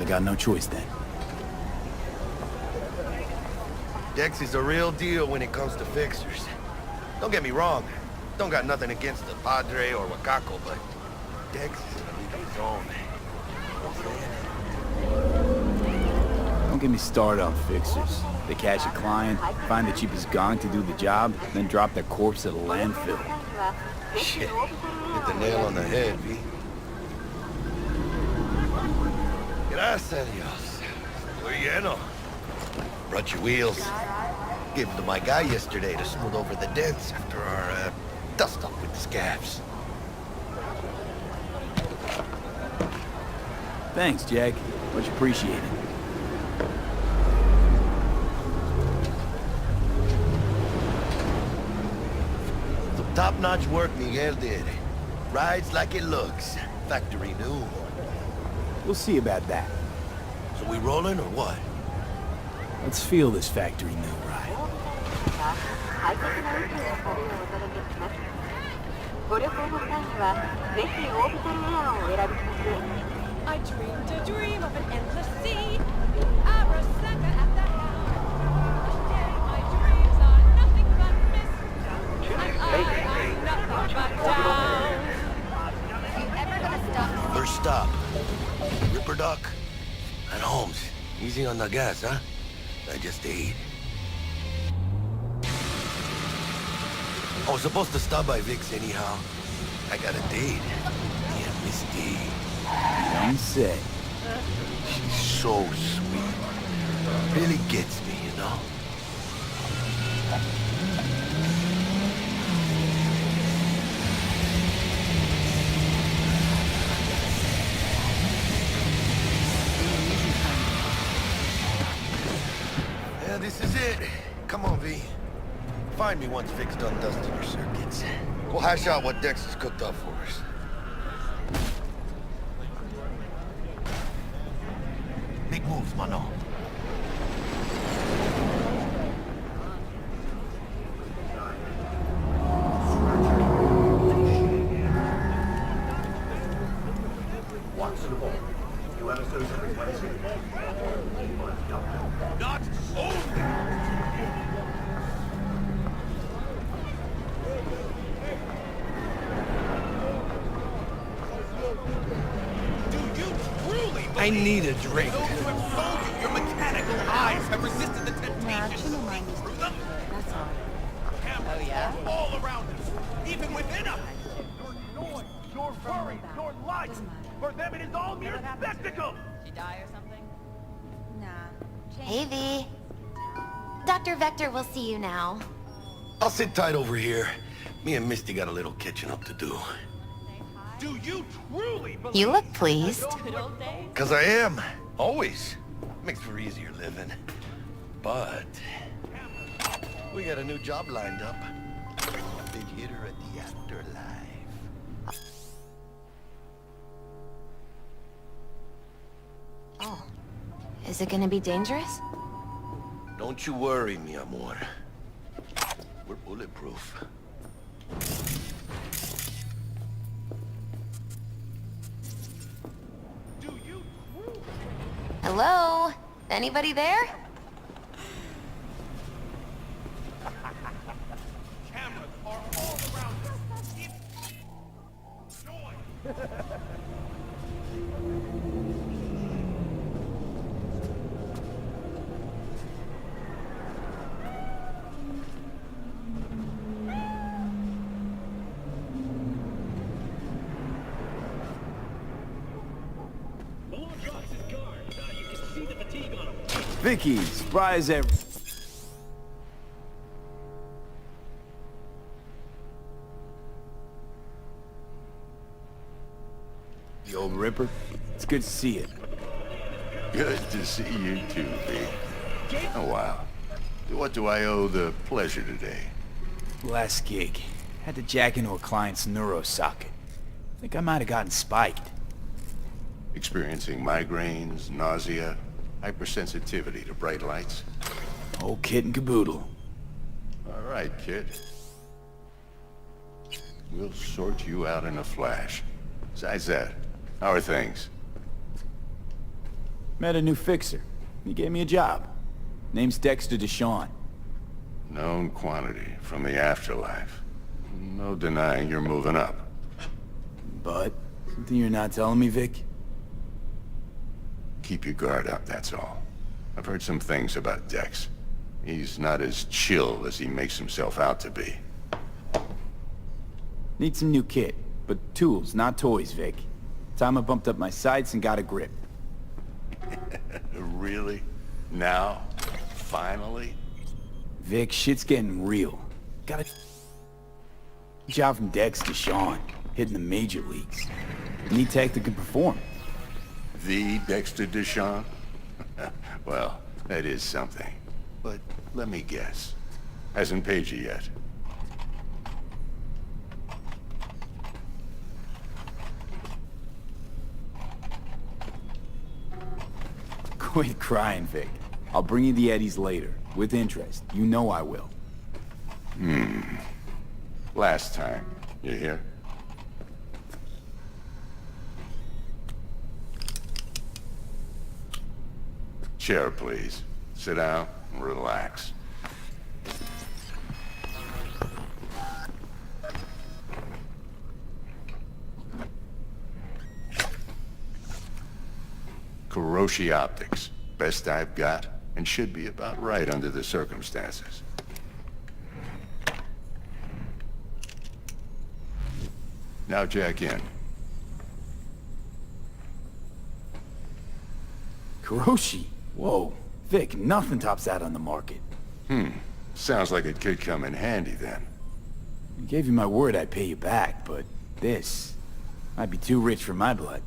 Guess I got no choice then. Dex is a real deal when it comes to fixers. Don't get me wrong. Don't got nothing against the Padre or Wakako, but Dex is in a league of his own. Don't get me started on fixers. They catch a client, find the cheapest gong to do the job, then drop their corpse at a landfill. Shit. Hit the nail on the head, V. Gracias a Dios. Estoy lleno. Brought your wheels. Gave them to my guy yesterday to smooth over the dents after our, dust-up with the scabs. Thanks, Jack. Much appreciated. Some top-notch work Miguel did. Rides like it looks. Factory new. We'll see about that. So we rolling or what? Let's feel this factory new ride. I dreamed a dream of an endless sea. Arasaka at the helm. Today my dreams are nothing but mist. And I'm nothing but down. You ever gonna stop? First stop. Ripperdoc and Holmes. Easy on the gas, huh? I just ate. I was supposed to stop by Vic's anyhow. I got a date. Yeah, Misty. Don't say. She's so sweet. Really gets me, you know? Yeah, this is it. Come on, V. Find me once Vic's done dusting her circuits. We'll hash out what Dex has cooked up for us. Big moves, mano. Not only! I need a drink. Those who have sold you your mechanical eyes have resisted the temptation to see through them. That's all. Cameras are all around us, even within us. Your noise, your worry, your light. For them it is all mere spectacle. She die or something? Nah. Hey, V. Dr. Vector will see you now. I'll sit tight over here. Me and Misty got a little catching up to do. Do you truly believe? You look pleased. Good old days. 'Cause I am. Always. Makes for easier living. But we got a new job lined up. A big hitter at the afterlife. Oh. Is it gonna be dangerous? Don't you worry, mi amor. We're bulletproof. Hello? Anybody there? Cameras are all around us. Joy. Vicky, surprise every... The old Ripper? It's good to see you. Good to see you too, V. Oh, wow. What do I owe the pleasure today? Last gig. Had to jack into a client's neuro socket. Think I might have gotten spiked. Experiencing migraines, nausea, hypersensitivity to bright lights? Whole kit and caboodle. All right, kid. We'll sort you out in a flash. Besides that, how are things? Met a new fixer. He gave me a job. Name's Dexter Deshawn. Known quantity from the afterlife. No denying you're moving up. But, something you're not telling me, Vic? Keep your guard up, that's all. I've heard some things about Dex. He's not as chill as he makes himself out to be. Need some new kit, but tools, not toys, Vic. Time I bumped up my sights and got a grip. Really? Now? Finally? Vic, shit's getting real. Got a job from Dex to Sean, hitting the major leagues. Need tech that can perform. The Dexter Deshawn? Well, that is something. But let me guess. Hasn't paid you yet. Quit crying, Vic. I'll bring you the eddies later, with interest. You know I will. Last time. You hear? Chair, please. Sit down and relax. Kiroshi Optics. Best I've got, and should be about right under the circumstances. Now jack in. Kiroshi? Whoa. Vic, nothing tops that on the market. Sounds like it could come in handy then. I gave you my word I'd pay you back, but this might be too rich for my blood.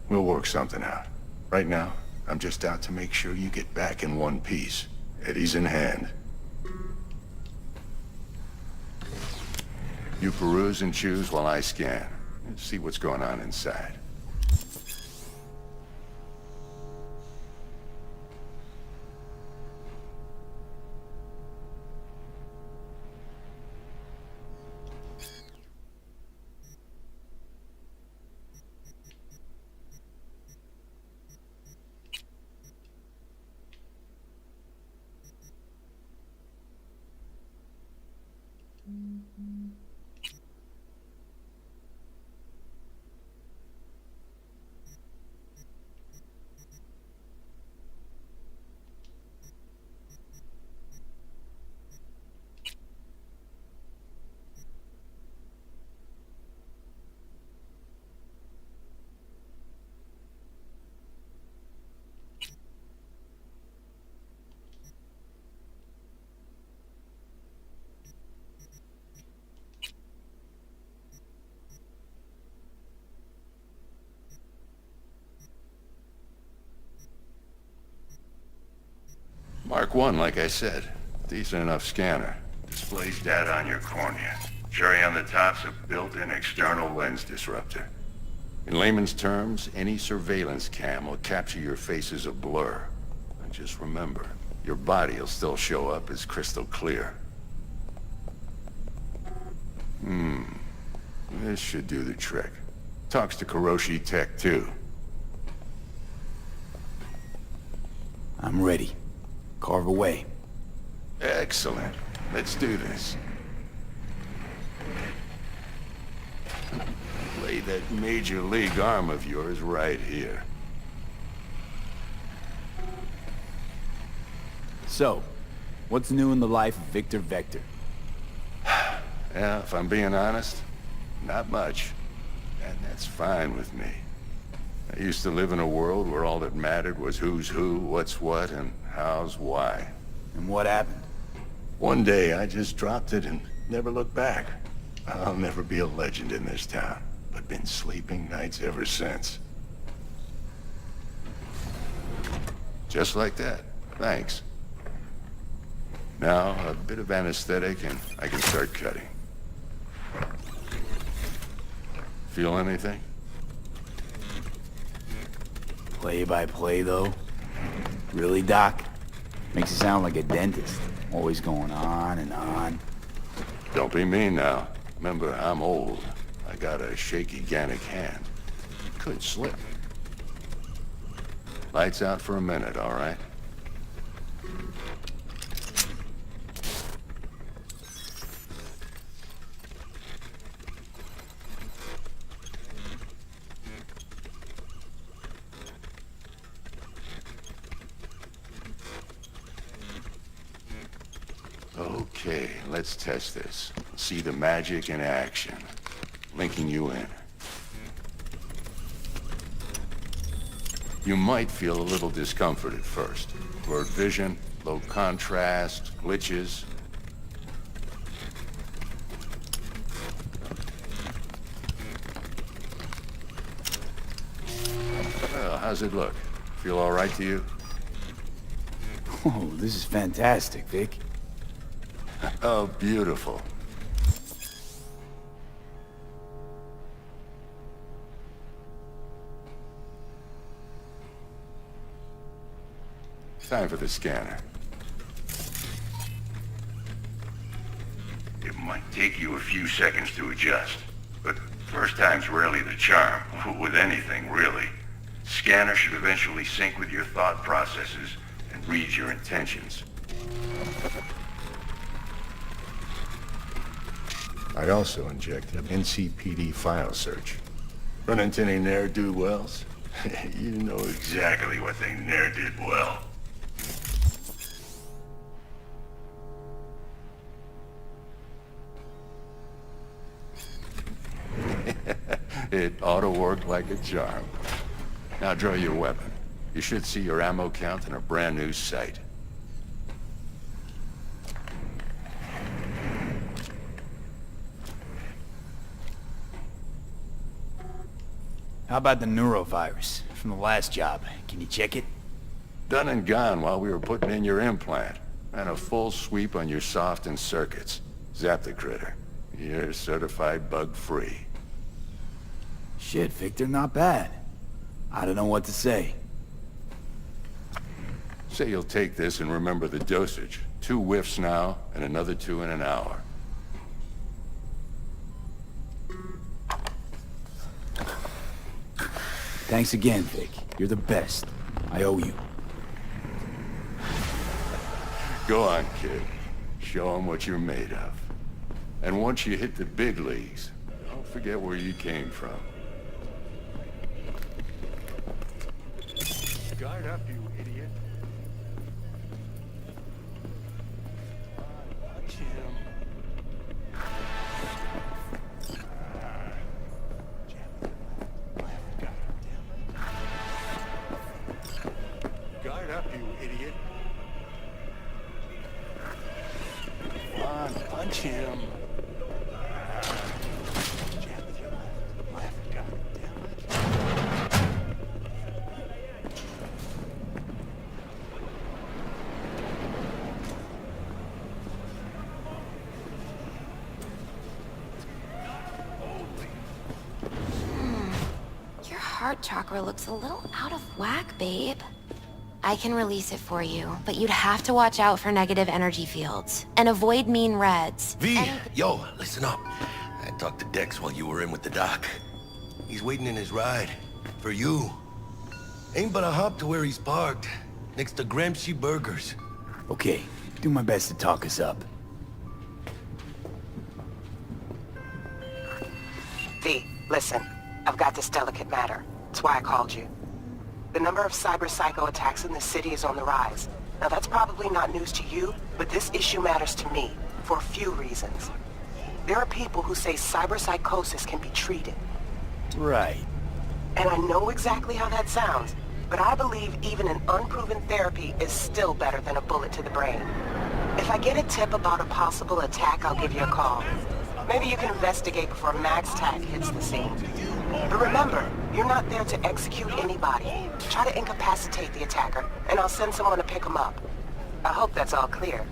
We'll work something out. Right now, I'm just out to make sure you get back in one piece. Eddie's in hand. You peruse and choose while I scan. See what's going on inside. Mark 1, like I said. Decent enough scanner. Displays data on your cornea. Cherry on the top's a built-in external lens disruptor. In layman's terms, any surveillance cam will capture your face as a blur. And just remember, your body will still show up as crystal clear. This should do the trick. Talks to Kiroshi Tech, too. I'm ready. Carve away. Excellent. Let's do this. Lay that major league arm of yours right here. So, what's new in the life of Victor Vector? Yeah, if I'm being honest, not much. And that's fine with me. I used to live in a world where all that mattered was who's who, what's what, and how's why. And what happened? One day, I just dropped it and never looked back. I'll never be a legend in this town, but been sleeping nights ever since. Just like that. Thanks. Now, a bit of anesthetic and I can start cutting. Feel anything? Play by play, though? Really, Doc? Makes you sound like a dentist. Always going on and on. Don't be mean now. Remember, I'm old. I got a shaky Gannic hand. Could slip. Lights out for a minute, all right? Okay, let's test this. See the magic in action. Linking you in. You might feel a little discomfort at first. Blurred vision, low contrast, glitches. Well, how's it look? Feel all right to you? Oh, this is fantastic, Vic. Oh, beautiful. Time for the scanner. It might take you a few seconds to adjust, but first time's rarely the charm, with anything, really. Scanner should eventually sync with your thought processes and read your intentions. I also injected NCPD file search. Run into any ne'er-do-wells? You know exactly what they ne'er did well. It ought to work like a charm. Now draw your weapon. You should see your ammo count in a brand new sight. How about the neurovirus from the last job? Can you check it? Done and gone while we were putting in your implant. And a full sweep on your soft and circuits. Zap the critter. You're certified bug-free. Shit, Victor, not bad. I don't know what to say. Say you'll take this and remember the dosage. 2 whiffs now, and another 2 in an hour. Thanks again, Vic. You're the best. I owe you. Go on, kid. Show 'em what you're made of. And once you hit the big leagues, don't forget where you came from. Guard up, you idiot. Punch him. Guard up, you idiot. Come on, punch him. Jab with your left. God damn it. Your heart chakra looks a little out of whack, babe. I can release it for you, but you'd have to watch out for negative energy fields. And avoid mean reds. V, yo, listen up. I talked to Dex while you were in with the doc. He's waiting in his ride. For you. Ain't but a hop to where he's parked. Next to Gramsci Burgers. Okay, do my best to talk us up. V, listen. I've got this delicate matter. That's why I called you. The number of cyber-psycho attacks in the city is on the rise. Now that's probably not news to you, but this issue matters to me, for a few reasons. There are people who say cyberpsychosis can be treated. Right. And I know exactly how that sounds, but I believe even an unproven therapy is still better than a bullet to the brain. If I get a tip about a possible attack, I'll give you a call. Maybe you can investigate before Max Tack hits the scene. But remember, you're not there to execute anybody. Try to incapacitate the attacker, and I'll send someone to pick him up. I hope that's all clear.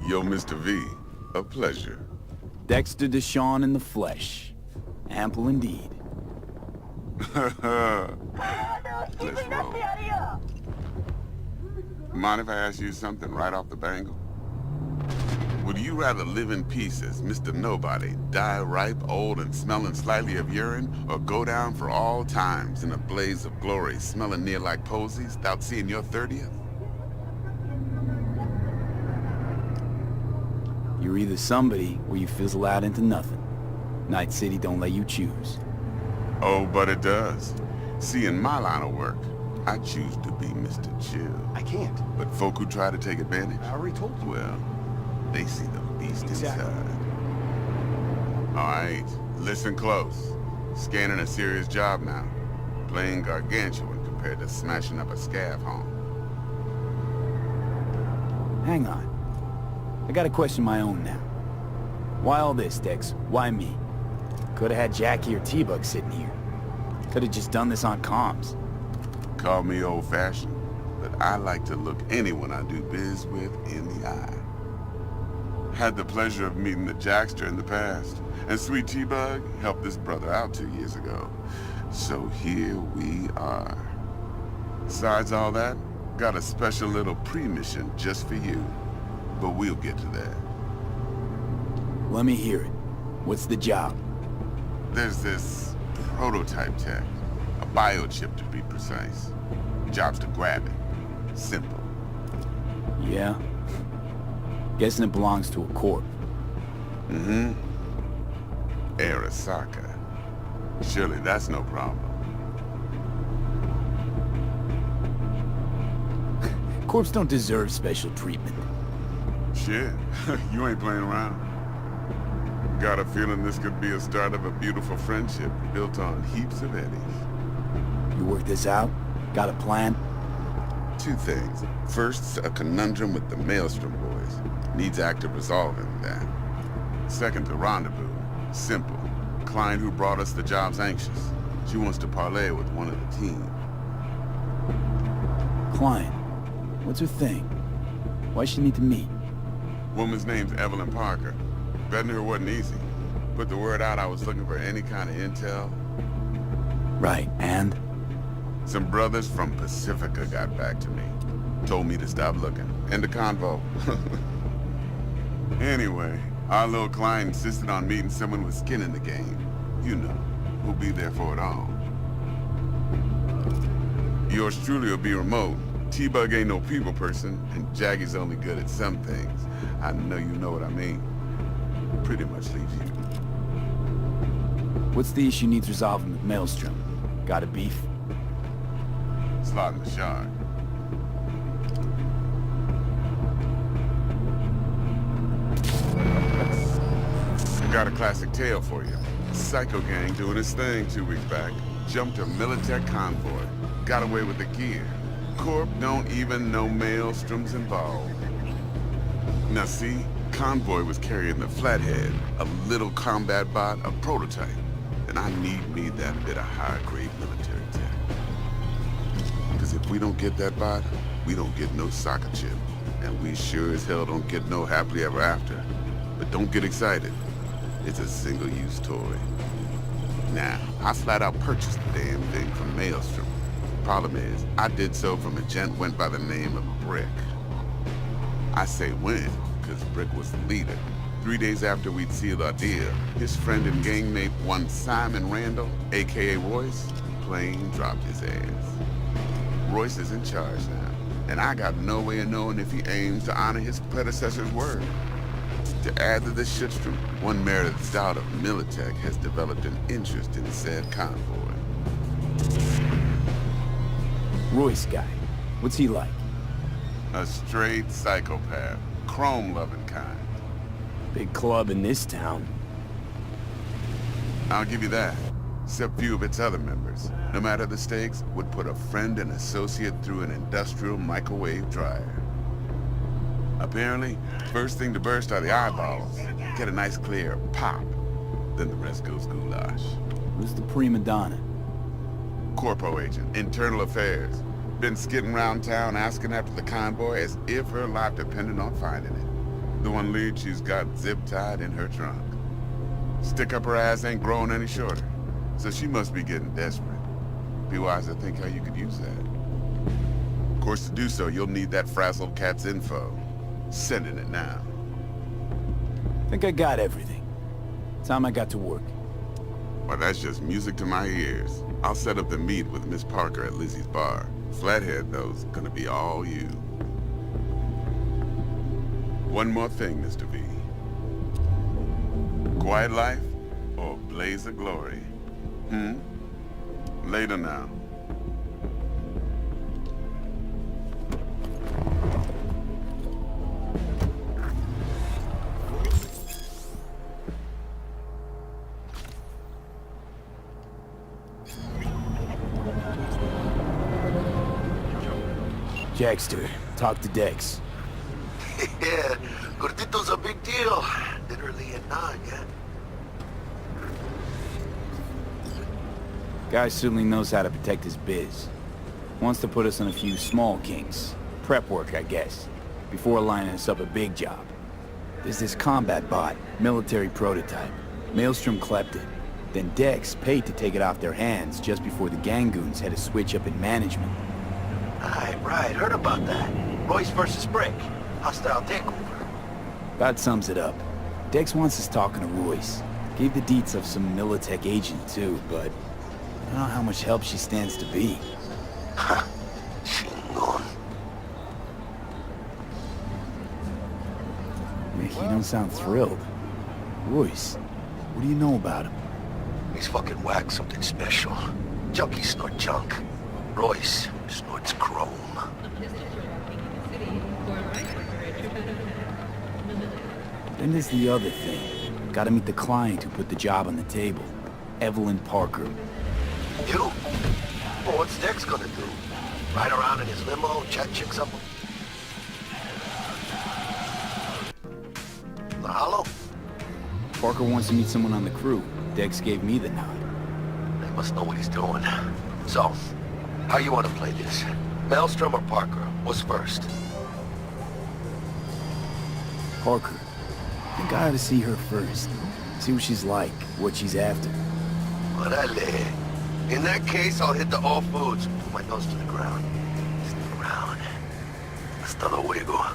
Yo, Mr. V, a pleasure. Dexter Deshawn in the flesh. Ample indeed. Let's roll. Mind if I ask you something right off the bangle? Would you rather live in peace as Mr. Nobody, die ripe, old, and smelling slightly of urine, or go down for all times in a blaze of glory, smelling near like posies, without seeing your 30th? You're either somebody or you fizzle out into nothing. Night City don't let you choose. Oh, but it does. See, in my line of work, I choose to be Mr. Chill. I can't. But folk who try to take advantage, I already told you. well, they see the beast Exactly. inside. All right, listen close. Scanning a serious job now. Playing gargantuan compared to smashing up a scav home. Hang on. I gotta question my own now. Why all this, Dex? Why me? Could've had Jackie or T-Bug sitting here. Could've just done this on comms. Call me old-fashioned, but I like to look anyone I do biz with in the eye. Had the pleasure of meeting the Jackster in the past, and Sweet T-Bug helped this brother out 2 years ago. So here we are. Besides all that, got a special little pre-mission just for you. But we'll get to that. Let me hear it. What's the job? There's this prototype tech, a biochip to be precise. Job's to grab it. Simple. Yeah? Guessing it belongs to a corp. Mm-hmm. Arasaka. Surely that's no problem. Corps don't deserve special treatment. Shit, you ain't playing around. Got a feeling this could be a start of a beautiful friendship built on heaps of eddies. You work this out? Got a plan? Two things. First, a conundrum with the Maelstrom boys. Needs active resolving that. Second, a rendezvous. Simple. Client who brought us the job's anxious. She wants to parlay with one of the team. Client. What's her thing? Why she need to meet? Woman's name's Evelyn Parker. Betting her wasn't easy. Put the word out I was looking for any kind of intel. Right, and? Some brothers from Pacifica got back to me. Told me to stop looking. End of convo. Anyway, our little client insisted on meeting someone with skin in the game. You know, who'll be there for it all. Yours truly will be remote. T-Bug ain't no people person, and Jaggy's only good at some things. I know you know what I mean. Pretty much leaves you. What's the issue needs resolving with Maelstrom? Got a beef? Slotting the shard. Got a classic tale for you. Psycho gang doing his thing 2 weeks back. Jumped a Militech convoy. Got away with the gear. Corp don't even know Maelstrom's involved. Now see, convoy was carrying the Flathead, a little combat bot, a prototype. And I need that bit of high-grade military tech. Because if we don't get that bot, we don't get no soccer chip. And we sure as hell don't get no happily ever after. But don't get excited. It's a single-use toy. Now, I flat out purchased the damn thing from Maelstrom. Problem is, I did so from a gent went by the name of Brick. I say went, because Brick was the leader. 3 days after we'd sealed our deal, his friend and gangmate, one Simon Randall, a.k.a. Royce, plain dropped his ass. Royce is in charge now, and I got no way of knowing if he aims to honor his predecessor's word. To add to this shitstorm, one Meredith out of Militech has developed an interest in said convoy. Royce guy. What's he like? A straight psychopath, chrome-loving kind. Big club in this town. I'll give you that. except few of its other members, no matter the stakes, would put a friend and associate through an industrial microwave dryer. Apparently, first thing to burst are the eyeballs. Get a nice clear pop. Then the rest goes goulash. Who's the prima donna? Corpo agent, internal affairs. Been skidding around town asking after the convoy as if her life depended on finding it. The one lead she's got zip-tied in her trunk. Stick up her ass ain't growing any shorter, so she must be getting desperate. Be wise to think how you could use that. Of course, to do so, you'll need that frazzled cat's info. Sending it now. Think I got everything. Time I got to work. Well, that's just music to my ears. I'll set up the meet with Miss Parker at Lizzie's bar. Flathead, though's gonna be all you. One more thing, Mr. V. Quiet life or blaze of glory? Later now. Jackster, talk to Dex. Yeah, Gordito's a big deal. Literally at 9, yeah? Guy certainly knows how to protect his biz. Wants to put us on a few small kinks. Prep work, I guess. Before lining us up a big job. There's this combat bot, military prototype. Maelstrom clept it. Then Dex paid to take it off their hands just before the Gangoons had a switch up in management. Right, heard about that. Royce versus Brick. Hostile takeover. That sums it up. Dex wants us talking to Royce. Gave the deets of some Militech agent too, but I don't know how much help she stands to be. Ha. Chingon. You don't sound thrilled. Royce, what do you know about him? He's fucking whack, something special. Junkies snort junk. Royce snorts chrome. Then there's the other thing. Gotta meet the client who put the job on the table. Evelyn Parker. You? Well, what's Dex gonna do? Ride around in his limo, chat chicks up? Mahalo? Parker wants to meet someone on the crew. Dex gave me the nod. They must know what he's doing. So, how you want to play this? Maelstrom or Parker? What's first? Parker. I think I ought to see her first. See what she's like, what she's after. Orale. In that case, I'll hit the all foods and put my nose to the ground. Stick around. Hasta luego.